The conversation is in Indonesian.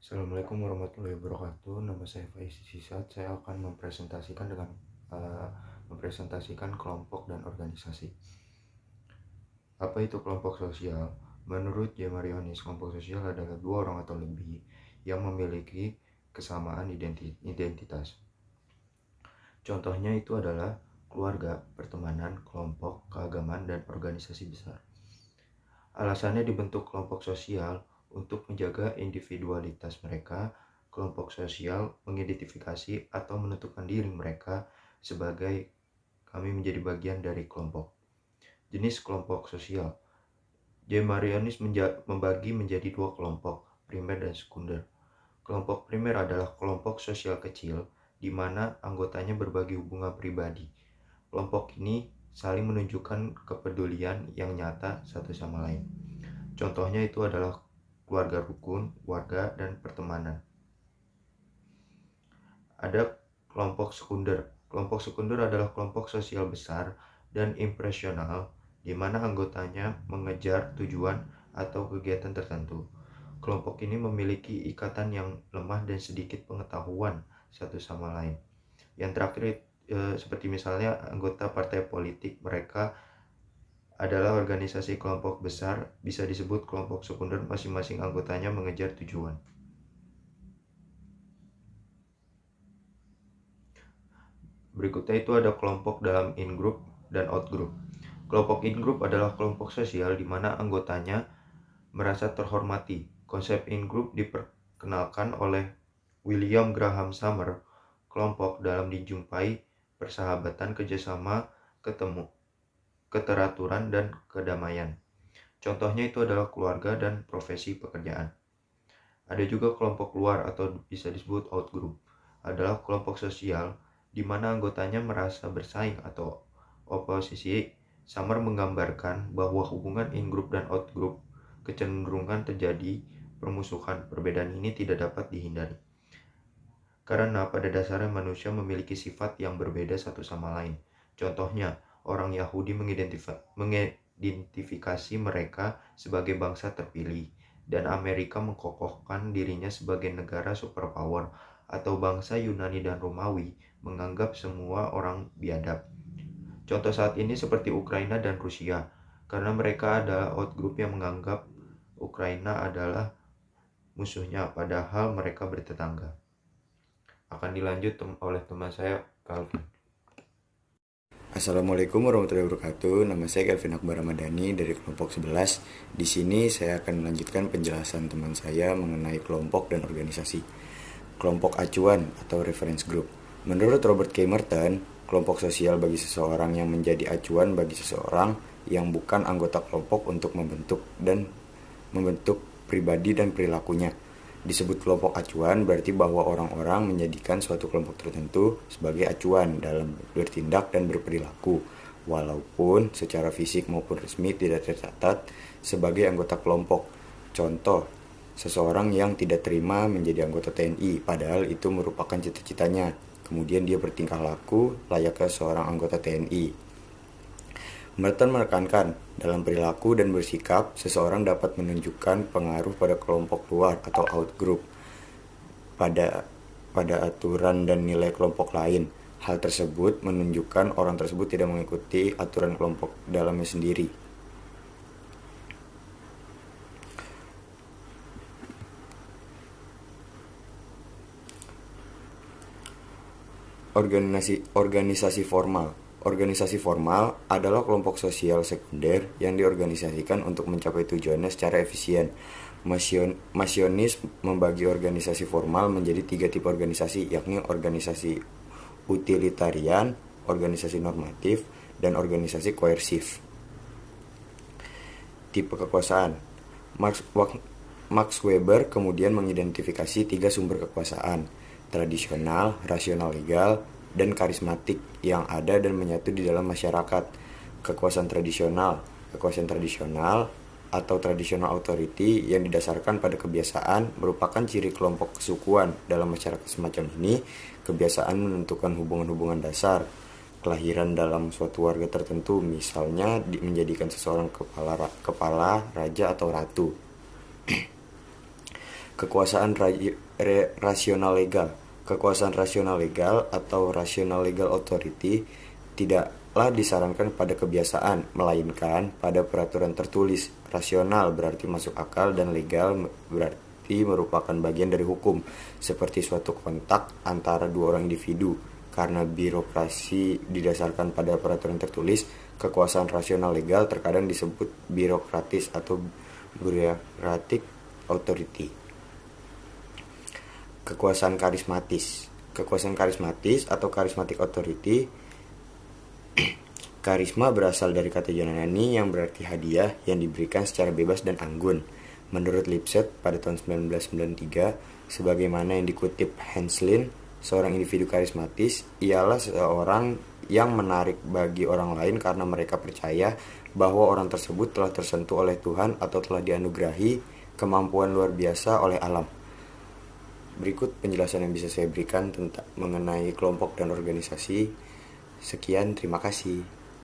Assalamualaikum warahmatullahi wabarakatuh. Nama saya Faiz Sisat. Saya akan mempresentasikan kelompok dan organisasi. Apa itu kelompok sosial? Menurut J. Marionis, kelompok sosial adalah dua orang atau lebih yang memiliki kesamaan identitas. Contohnya itu adalah keluarga, pertemanan, kelompok, keagamaan, dan organisasi besar. Alasannya dibentuk kelompok sosial untuk menjaga individualitas mereka. Kelompok sosial mengidentifikasi atau menentukan diri mereka sebagai kami menjadi bagian dari kelompok. Jenis kelompok sosial. J. Marionis membagi menjadi dua kelompok, primer dan sekunder. Kelompok primer adalah kelompok sosial kecil di mana anggotanya berbagi hubungan pribadi. Kelompok ini saling menunjukkan kepedulian yang nyata satu sama lain. Contohnya itu adalah keluarga rukun, warga, dan pertemanan. Ada kelompok sekunder. Kelompok sekunder adalah kelompok sosial besar dan impresional di mana anggotanya mengejar tujuan atau kegiatan tertentu. Kelompok ini memiliki ikatan yang lemah dan sedikit pengetahuan satu sama lain. Yang terakhir seperti misalnya anggota partai politik, mereka adalah organisasi kelompok besar, bisa disebut kelompok sekunder, masing-masing anggotanya mengejar tujuan. Berikutnya itu ada kelompok dalam in-group dan out-group. Kelompok in-group adalah kelompok sosial di mana anggotanya merasa terhormati. Konsep in-group diperkenalkan oleh William Graham Summer. Kelompok dalam dijumpai persahabatan, kerjasama, keteraturan, dan kedamaian. Contohnya itu adalah keluarga dan profesi pekerjaan. Ada juga kelompok luar atau bisa disebut out-group. Adalah kelompok sosial di mana anggotanya merasa bersaing atau oposisi. Summer menggambarkan bahwa hubungan in-group dan out-group kecenderungan terjadi permusuhan. Perbedaan ini tidak dapat dihindari karena pada dasarnya manusia memiliki sifat yang berbeda satu sama lain. Contohnya, orang Yahudi mengidentifikasi mereka sebagai bangsa terpilih, dan Amerika mengkokohkan dirinya sebagai negara superpower, atau bangsa Yunani dan Romawi menganggap semua orang biadab. Contoh saat ini seperti Ukraina dan Rusia, karena mereka adalah outgroup yang menganggap Ukraina adalah musuhnya, padahal mereka bertetangga. Akan dilanjut oleh teman saya, Calvin. Assalamualaikum warahmatullahi wabarakatuh. Nama saya Calvin Akbar Ramadhani dari kelompok 11. Di sini saya akan melanjutkan penjelasan teman saya mengenai kelompok dan organisasi. Kelompok acuan atau reference group. Menurut Robert K. Merton, kelompok sosial bagi seseorang yang menjadi acuan bagi seseorang yang bukan anggota kelompok untuk membentuk pribadi dan perilakunya. Disebut kelompok acuan berarti bahwa orang-orang menjadikan suatu kelompok tertentu sebagai acuan dalam bertindak dan berperilaku, walaupun secara fisik maupun resmi tidak tercatat sebagai anggota kelompok. Contoh, seseorang yang tidak terima menjadi anggota TNI, padahal itu merupakan cita-citanya. Kemudian dia bertingkah laku layaknya seorang anggota TNI. Merton menekankan, dalam perilaku dan bersikap, seseorang dapat menunjukkan pengaruh pada kelompok luar atau outgroup pada aturan dan nilai kelompok lain. Hal tersebut menunjukkan orang tersebut tidak mengikuti aturan kelompok dalamnya sendiri. Organisasi formal. Organisasi formal adalah kelompok sosial sekunder yang diorganisasikan untuk mencapai tujuannya secara efisien. Marionis membagi organisasi formal menjadi 3 tipe organisasi, yakni organisasi utilitarian, organisasi normatif, dan organisasi koersif. Tipe kekuasaan. Max Weber kemudian mengidentifikasi 3 sumber kekuasaan: tradisional, rasional legal, dan karismatik yang ada dan menyatu di dalam masyarakat. Kekuasaan tradisional atau traditional authority yang didasarkan pada kebiasaan merupakan ciri kelompok kesukuan. Dalam masyarakat semacam ini, kebiasaan menentukan hubungan-hubungan dasar. Kelahiran dalam suatu warga tertentu, misalnya menjadikan seseorang kepala, raja, atau ratu. Kekuasaan rasional legal. Kekuasaan rasional legal atau rational legal authority tidaklah disarankan pada kebiasaan, melainkan pada peraturan tertulis. Rasional berarti masuk akal dan legal berarti merupakan bagian dari hukum, seperti suatu kontak antara dua orang individu. Karena birokrasi didasarkan pada peraturan tertulis, kekuasaan rasional legal terkadang disebut birokratis atau bureaucratic authority. Kekuasaan karismatis. Kekuasaan karismatis atau charismatic authority. Karisma berasal dari kata Yunani yang berarti hadiah yang diberikan secara bebas dan anggun. Menurut Lipset pada tahun 1993, sebagaimana yang dikutip Henslin, seorang individu karismatis ialah seorang yang menarik bagi orang lain karena mereka percaya bahwa orang tersebut telah tersentuh oleh Tuhan atau telah dianugerahi kemampuan luar biasa oleh alam. Berikut penjelasan yang bisa saya berikan tentang mengenai kelompok dan organisasi. Sekian, terima kasih.